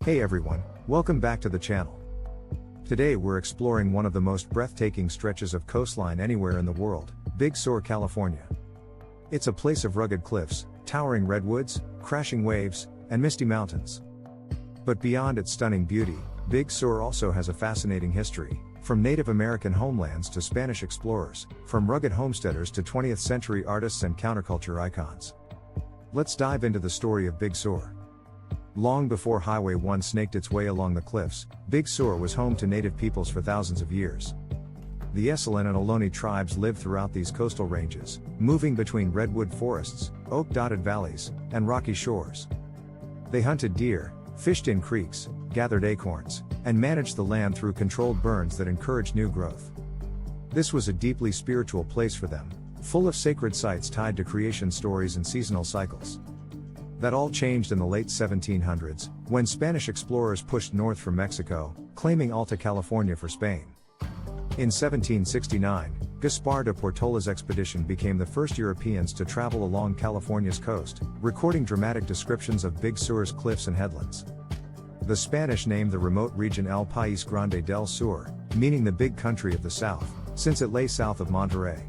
Hey everyone, welcome back to the channel. Today we're exploring one of the most breathtaking stretches of coastline anywhere in the world, Big Sur, California. It's a place of rugged cliffs, towering redwoods, crashing waves, and misty mountains. But beyond its stunning beauty, Big Sur also has a fascinating history, from Native American homelands to Spanish explorers, from rugged homesteaders to 20th century artists and counterculture icons. Let's dive into the story of Big Sur. Long before Highway 1 snaked its way along the cliffs, Big Sur was home to native peoples for thousands of years. The Esselen and Ohlone tribes lived throughout these coastal ranges, moving between redwood forests, oak-dotted valleys, and rocky shores. They hunted deer, fished in creeks, gathered acorns, and managed the land through controlled burns that encouraged new growth. This was a deeply spiritual place for them, full of sacred sites tied to creation stories and seasonal cycles. That all changed in the late 1700s, when Spanish explorers pushed north from Mexico, claiming Alta California for Spain. In 1769, Gaspar de Portola's expedition became the first Europeans to travel along California's coast, recording dramatic descriptions of Big Sur's cliffs and headlands. The Spanish named the remote region El País Grande del Sur, meaning the big country of the south, since it lay south of Monterrey.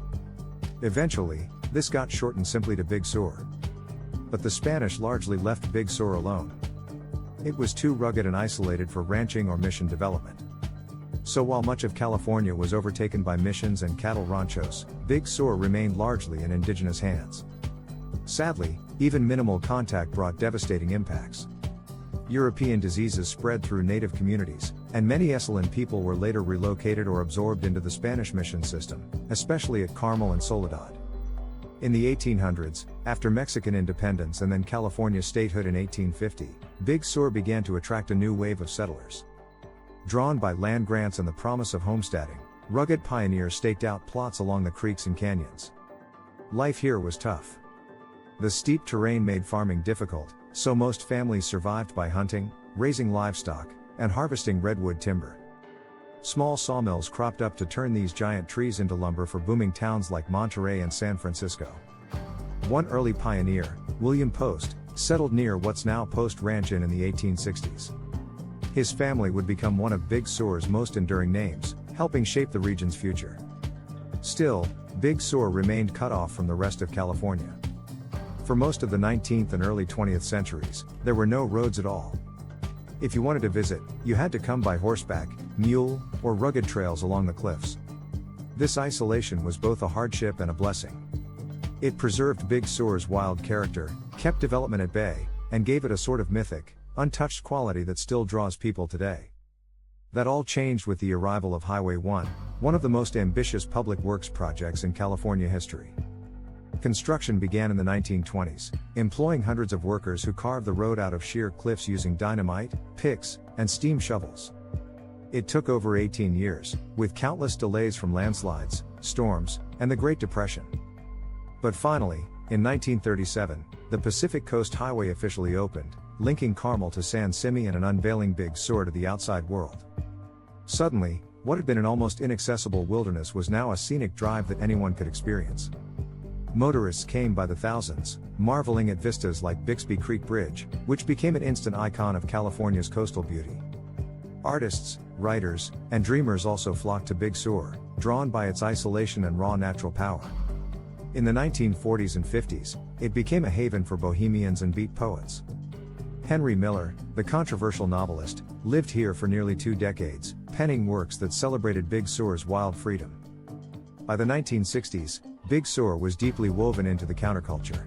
Eventually, this got shortened simply to Big Sur. But the Spanish largely left Big Sur alone. It was too rugged and isolated for ranching or mission development. So while much of California was overtaken by missions and cattle ranchos, Big Sur remained largely in indigenous hands. Sadly, even minimal contact brought devastating impacts. European diseases spread through native communities, and many Esselen people were later relocated or absorbed into the Spanish mission system, especially at Carmel and Soledad. In the 1800s, after Mexican independence and then California statehood in 1850, Big Sur began to attract a new wave of settlers. Drawn by land grants and the promise of homesteading, rugged pioneers staked out plots along the creeks and canyons. Life here was tough. The steep terrain made farming difficult, so most families survived by hunting, raising livestock, and harvesting redwood timber. Small sawmills cropped up to turn these giant trees into lumber for booming towns like Monterrey and San Francisco. One early pioneer, William Post, settled near what's now Post Ranch in the 1860s. His family would become one of Big Sur's most enduring names, helping shape the region's future. Still, Big Sur remained cut off from the rest of California. For most of the 19th and early 20th centuries, there were no roads at all. If you wanted to visit, you had to come by horseback, mule, or rugged trails along the cliffs. This isolation was both a hardship and a blessing. It preserved Big Sur's wild character, kept development at bay, and gave it a sort of mythic, untouched quality that still draws people today. That all changed with the arrival of Highway 1, one of the most ambitious public works projects in California history. Construction began in the 1920s, employing hundreds of workers who carved the road out of sheer cliffs using dynamite, picks, and steam shovels. It took over 18 years, with countless delays from landslides, storms, and the Great Depression. But finally, in 1937, the Pacific Coast Highway officially opened, linking Carmel to San Simeon and unveiling Big Sur to the outside world. Suddenly, what had been an almost inaccessible wilderness was now a scenic drive that anyone could experience. Motorists came by the thousands, marveling at vistas like Bixby Creek Bridge, which became an instant icon of California's coastal beauty. Artists, writers, and dreamers also flocked to Big Sur, drawn by its isolation and raw natural power. In the 1940s and 50s, it became a haven for bohemians and beat poets. Henry Miller, the controversial novelist, lived here for nearly 2 decades, penning works that celebrated Big Sur's wild freedom. By the 1960s, Big Sur was deeply woven into the counterculture.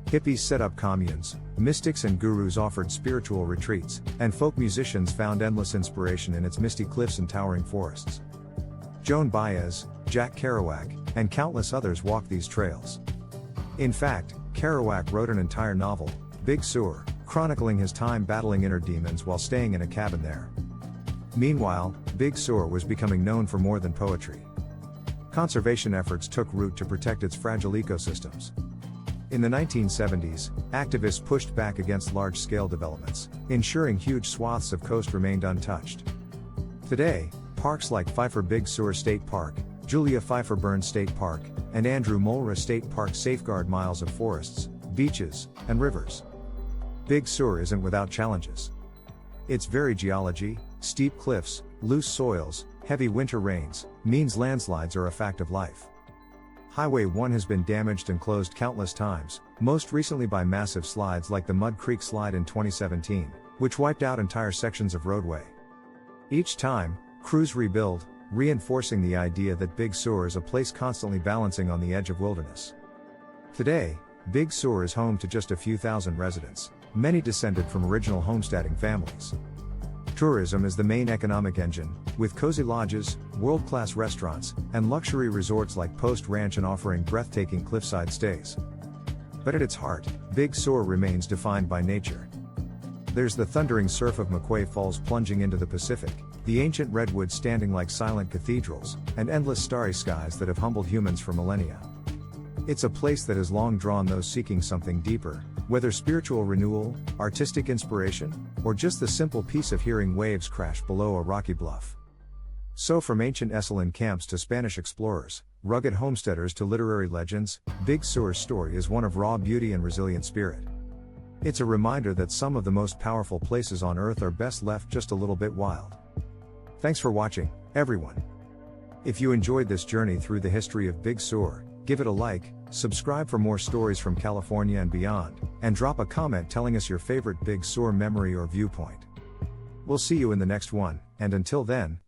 Hippies set up communes, mystics and gurus offered spiritual retreats, and folk musicians found endless inspiration in its misty cliffs and towering forests. Joan Baez, Jack Kerouac, and countless others walked these trails. In fact, Kerouac wrote an entire novel, Big Sur, chronicling his time battling inner demons while staying in a cabin there. Meanwhile, Big Sur was becoming known for more than poetry. Conservation efforts took root to protect its fragile ecosystems. In the 1970s, activists pushed back against large-scale developments, ensuring huge swaths of coast remained untouched. Today, parks like Pfeiffer Big Sur State Park, Julia Pfeiffer Burns State Park, and Andrew Mulra State Park safeguard miles of forests, beaches, and rivers. Big Sur isn't without challenges. Its very geology, steep cliffs, loose soils, heavy winter rains, means landslides are a fact of life. Highway 1 has been damaged and closed countless times, most recently by massive slides like the Mud Creek Slide in 2017, which wiped out entire sections of roadway. Each time, crews rebuild, reinforcing the idea that Big Sur is a place constantly balancing on the edge of wilderness. Today, Big Sur is home to just a few thousand residents, many descended from original homesteading families. Tourism is the main economic engine, with cozy lodges, world-class restaurants, and luxury resorts like Post Ranch and offering breathtaking cliffside stays. But at its heart, Big Sur remains defined by nature. There's the thundering surf of McQuay Falls plunging into the Pacific, the ancient redwoods standing like silent cathedrals, and endless starry skies that have humbled humans for millennia. It's a place that has long drawn those seeking something deeper, whether spiritual renewal, artistic inspiration, or just the simple peace of hearing waves crash below a rocky bluff. So from ancient Esselen camps to Spanish explorers, rugged homesteaders to literary legends, Big Sur's story is one of raw beauty and resilient spirit. It's a reminder that some of the most powerful places on Earth are best left just a little bit wild. Thanks for watching, everyone. If you enjoyed this journey through the history of Big Sur, give it a like, subscribe for more stories from California and beyond, and drop a comment telling us your favorite Big Sur memory or viewpoint. We'll see you in the next one, and until then,